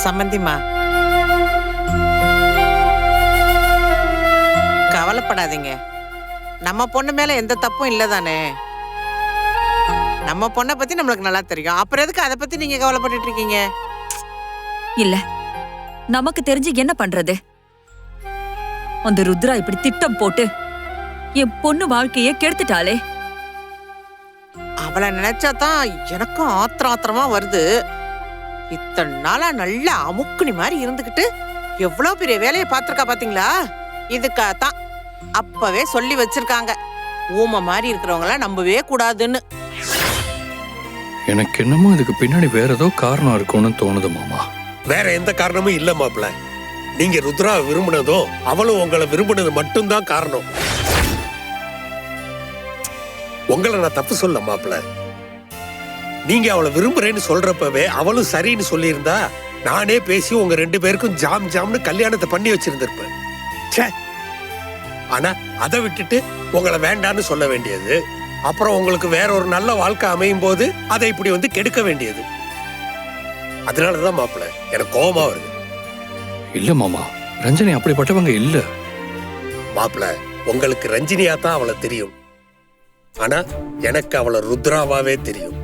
சம்பந்திமா, கவலைப்படாதீங்க. நம்ம பொண்ணு மேல எந்த தப்பும் இல்லதானே. நம்ம பொண்ணை பத்தி நம்மளுக்கு நல்லா தெரியும். அப்புறம் எதுக்கு அதை பத்தி நீங்க கவலைப்பட்டுட்டு இருக்கீங்க? இல்ல, நமக்கு தெரிஞ்சு என்ன பண்றது? அந்த ருத்ரா இப்படி திட்டம் போட்டு என் பொண்ணு வாழ்க்கைய கெடுத்துட்டாளே. அவளை நினைச்சாதான் எனக்கும் ஆத்திரமா வருது. இத்தனை நாளா நல்ல அமுக்குனி மாதிரி இருந்துகிட்டு எவ்வளவு பெரிய வேலையை பார்த்திருக்கா பாத்தீங்களா? இதுக்காகத்தான் அப்பவே சொல்லி வச்சிருக்காங்க, ஊமை மாதிரி இருக்கிறவங்கள நம்பவே கூடாதுன்னு. எனக்கு என்னமோ இதுக்கு பின்னாடி வேற ஏதோ காரணம் இருக்கும்னு தோணுது மாமா. வேற எந்த காரணமும் இல்ல மாப்பிள்ள. நீங்க ருத்ரா விரும்பினதும் அவளும் உங்களை விரும்பினது மட்டும்தான் காரணம். உங்களை நான் தப்பு சொல்ல மாப்பிள்ள. நீங்க அவளை விரும்புறேன்னு சொல்றப்பவே அவளும் சரின்னு சொல்லியிருந்தா நானே பேசி உங்க 2 பேருக்கும் ஜாம் ஜாம்னு கல்யாணத்தை பண்ணி வச்சிருந்திருப்பேன். ஆனா அதை விட்டுட்டு உங்களை வேண்டான்னு சொல்ல வேண்டியது, அப்புறம் உங்களுக்கு வேற ஒரு நல்ல வாழ்க்கை அமையும் போது அதை இப்படி வந்து கெடுக்க வேண்டியது. அதனாலதான் மாப்பிள்ள எனக்கு கோபமா வருது. இல்ல மாமா, ரஞ்சனி அப்படிப்பட்டவங்க இல்ல. மாப்பிள்ள, உங்களுக்கு ரஞ்சினியா தான் அவளை தெரியும். ஆனா எனக்கு அவளை ருத்ராவாவே தெரியும்.